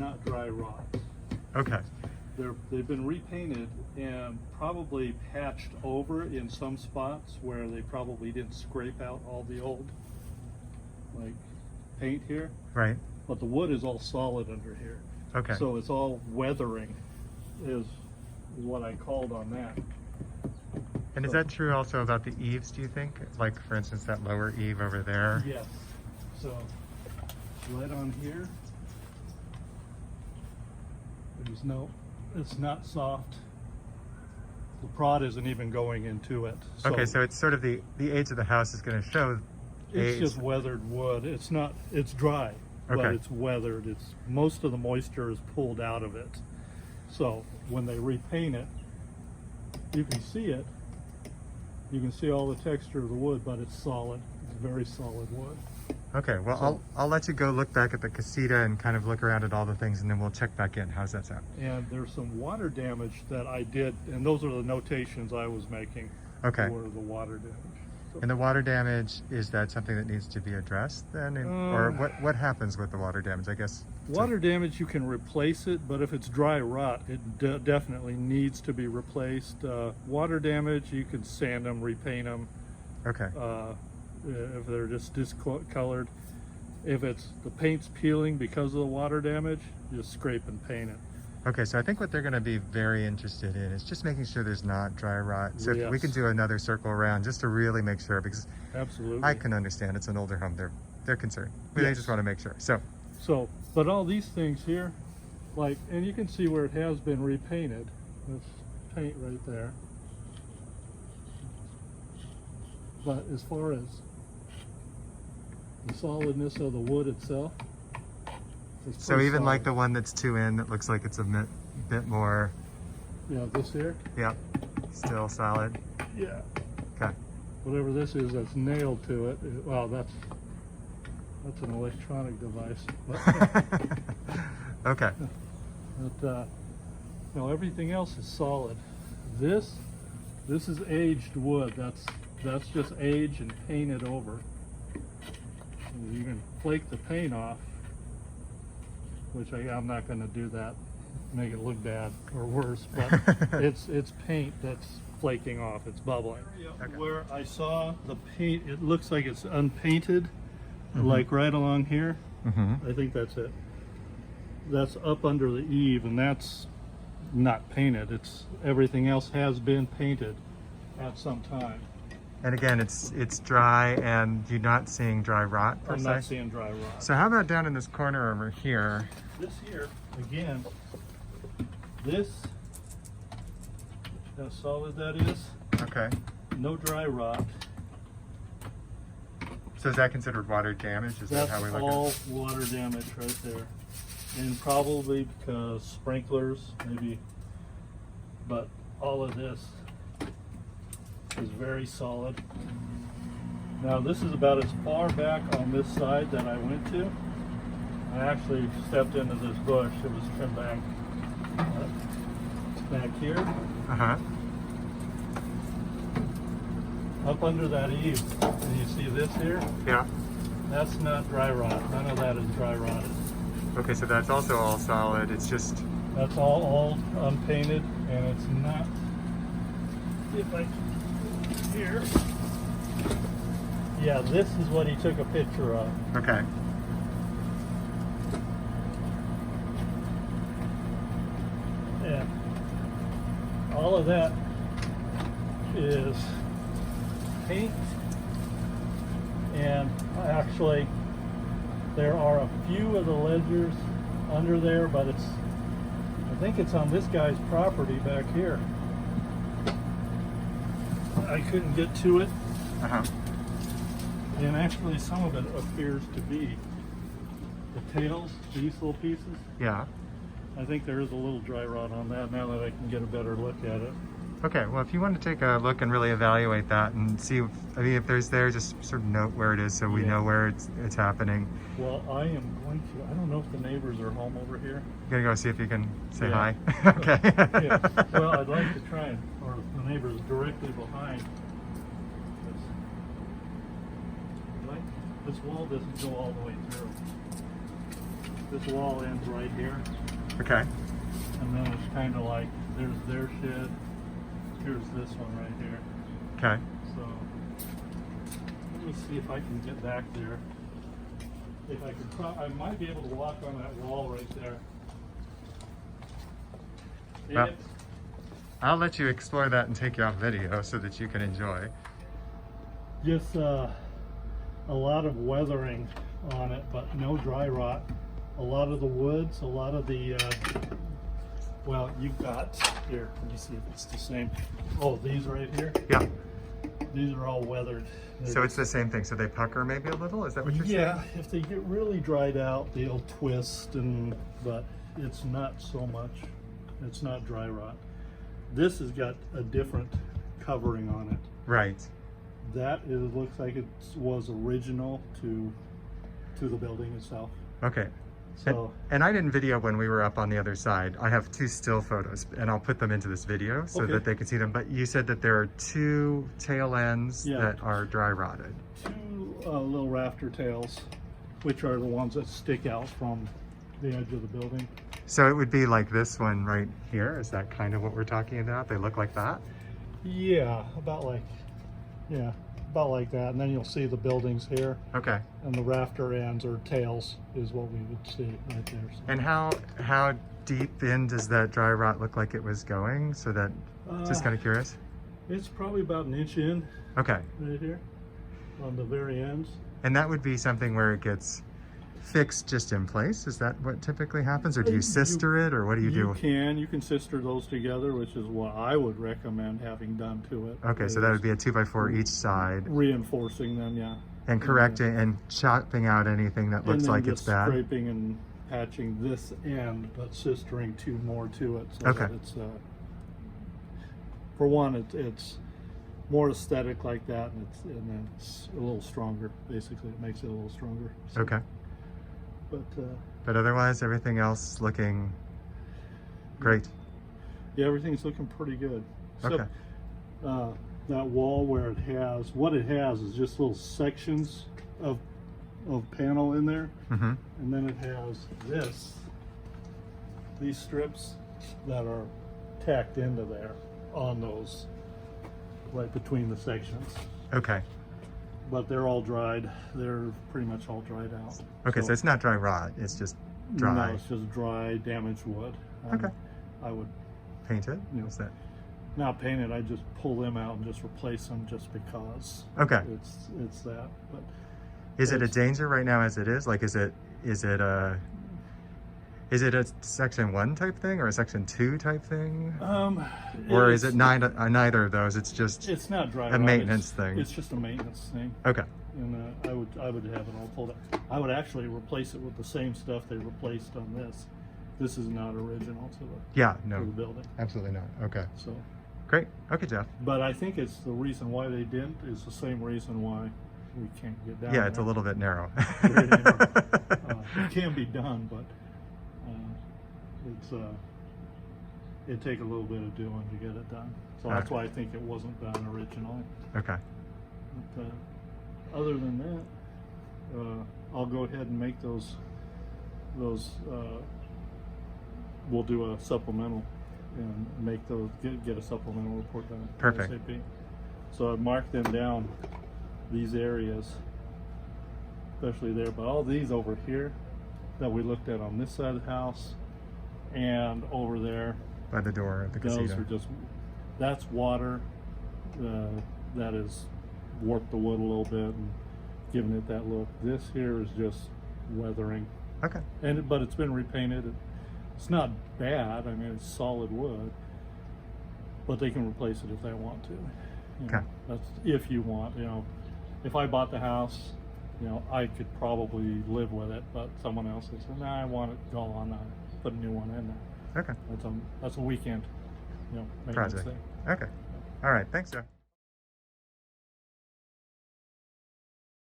not dry rot. Okay. They've been repainted and probably patched over in some spots where they probably didn't scrape out all the old like paint here. Right. But the wood is all solid under here. Okay. So it's all weathering is what I called on that. And is that true also about the eaves, do you think? Like, for instance, that lower eave over there? Yes. So right on here, there's no, it's not soft. The prod isn't even going into it. Okay, so it's sort of the age of the house is going to show it's age. just weathered wood. It's not, it's dry, but Okay. it's weathered. It's most of the moisture is pulled out of it. So when they repaint it, you can see it. You can see all the texture of the wood, but it's solid. It's very solid wood. Okay, well, So- I'll let you go look back at the casita and kind of look around at all the things, and then we'll check back in. How's that sound? And there's some water damage that I did, and those are the notations I was making Okay. for the water damage. So, And the water damage, is that something that needs to be addressed then? Or what happens with the water damage, I guess? water damage, you can replace it, but if it's dry rot, it definitely needs to be replaced. Water damage, you can sand them, repaint them. Okay. If they're just discolored. If it's the paint's peeling because of the water damage, just scrape and paint it. Okay, so I think what they're going to be very interested in is just making sure there's not dry rot. So if we Yes. can do another circle around just to really make sure, because Absolutely. I can understand it's an older home. They're concerned. They Yes. just want to make sure. So, So, but all these things here, like, and you can see where it has been repainted. There's paint right there. But as far as the solidness of the wood itself, it's so pretty even like solid. the one that's 2 in, that looks like it's a bit more, Yeah, this here. yeah, still solid. Yeah. Okay. Whatever this is that's nailed to it. Well, that's an electronic device. But, Okay. no, everything else is solid. This is aged wood. That's just aged and painted over. You can flake the paint off, which I'm not going to do that, make it look bad or worse. But it's paint that's flaking off. It's bubbling. Okay. Where I saw the paint, it looks like it's unpainted, Mhm. like right along here. Mm-hmm. I think that's it. That's up under the eave, and that's not painted. It's everything else has been painted at some time. And again, it's dry, and you're not seeing dry rot per I'm se. not seeing dry rot. So how about down in this corner over here? This here, again, this, how solid that is, Okay. no dry rot. So is that considered water damage? Is that That's how we look all at it? water damage right there. And probably because sprinklers, maybe, but all of this is very solid. Now this is about as far back on this side that I went to. I actually stepped into this bush. It was trimmed back here. Uh-huh. Up under that eave, and you see this here? Yeah. That's not dry rot. None of that is dry rotted. Okay, so that's also all solid. It's just, That's all unpainted, and it's not. If I here, yeah, this is what he took a picture of. okay. And all of that is paint, and actually there are a few of the ledgers under there, but I think it's on this guy's property back here. I couldn't get to it, Uh-huh. and actually some of it appears to be the tails, these little pieces. Yeah. I think there is a little dry rot on that now that I can get a better look at it. Okay, well, if you want to take a look and really evaluate that and see, if there's there, just sort of note where it is so we Yeah. know where it's happening. Well, I am going to, I don't know if the neighbors are home over here. You're gonna go see if you can say Yeah. hi? Okay. Yeah. Well, I'd like to try and, or the neighbors directly behind. This wall doesn't go all the way through. This wall ends right here, Okay. and then it's kind of like there's their shed. Here's this one right here. Okay. So let me see if I can get back there. If I could, I might be able to walk on that wall right there. Well, It's- I'll let you explore that and take you off video so that you can enjoy. Just a lot of weathering on it, but no dry rot. A lot of the woods, a lot of the, well, you've got, here, let me see if it's the same. Oh, these right here? Yeah. These are all weathered. So it's the same thing. So they pucker maybe a little? Is that what you're saying? Yeah, if they get really dried out, they'll twist, but it's not so much. It's not dry rot. This has got a different covering on it. Right. That looks like it was original to the building itself. Okay. So And I didn't video when we were up on the other side. I have 2 still photos, and I'll put them into this video so Okay. that they can see them. But you said that there are 2 tail ends Yeah. that are dry rotted. 2 little rafter tails, which are the ones that stick out from the edge of the building. So it would be like this one right here. Is that kind of what we're talking about? They look like that? Yeah, about like that. And then you'll see the buildings here, Okay. and the rafter ends or tails is what we would see right there. So, And how deep in does that dry rot look like it was going? So that, just kind of curious. it's probably about an inch in Okay. right here on the very ends. And that would be something where it gets fixed just in place? Is that what typically happens? Or do you sister it, or what do you do? You can sister those together, which is what I would recommend having done to it. Okay, so that would be a 2x4 each side. Reinforcing them, yeah. And correcting and chopping out anything that looks And then like it's just bad? scraping and patching this end, but sistering 2 more to it. So Okay. that it's, for one, it's more aesthetic like that, and then it's a little stronger. Basically, it makes it a little stronger. So, Okay. But otherwise, everything else looking great. yeah, everything's looking pretty good. Okay. That wall where what it has is just little sections of panel in there, Mm-hmm. and then it has these strips that are tacked into there on those, right between the sections. Okay. But they're all dried. They're pretty much all dried out. Okay, so it's not dry rot, it's just dry. No, it's just dry, damaged wood. Okay. I would Paint it? Yeah. What's that? not paint it. I just pull them out and just replace them just because. Okay. It's that. But Is it a it's- danger right now as it is? Like, is it a section 1 type thing or a section 2 type thing? Or is it neither of those? It's just It's not dry. a rot, maintenance thing. It's just a maintenance thing. Okay. And I would have it all pulled up. I would actually replace it with the same stuff they replaced on this. This is not original to Yeah, the no, building. absolutely not. Okay. So, Great. Okay, Jeff. but I think it's the reason why they didn't is the same reason why we can't get down. Yeah, it's a there. little bit narrow. Very narrow. It can be done, but it'd take a little bit of doing to get it done. So that's Okay. why I think it wasn't done originally. Okay. But, other than that, I'll go ahead and make those. We'll do a supplemental and make those get a supplemental report done. Perfect. ASAP. So I've marked them down, these areas, especially there, but all these over here that we looked at on this side of the house and over there, By the door of the those casino. are that's water that has warped the wood a little bit and given it that look. This here is just weathering, Okay. but it's been repainted. It's not bad. I mean, it's solid wood, but they can replace it if they want to. You know, Okay. that's if you want. You know, if I bought the house, you know, I could probably live with it, but someone else says, "Nah, I want it gone. I put a new one in there." Okay. That's a weekend, you know, maintenance Project. thing. Okay. All right. Thanks, Jeff.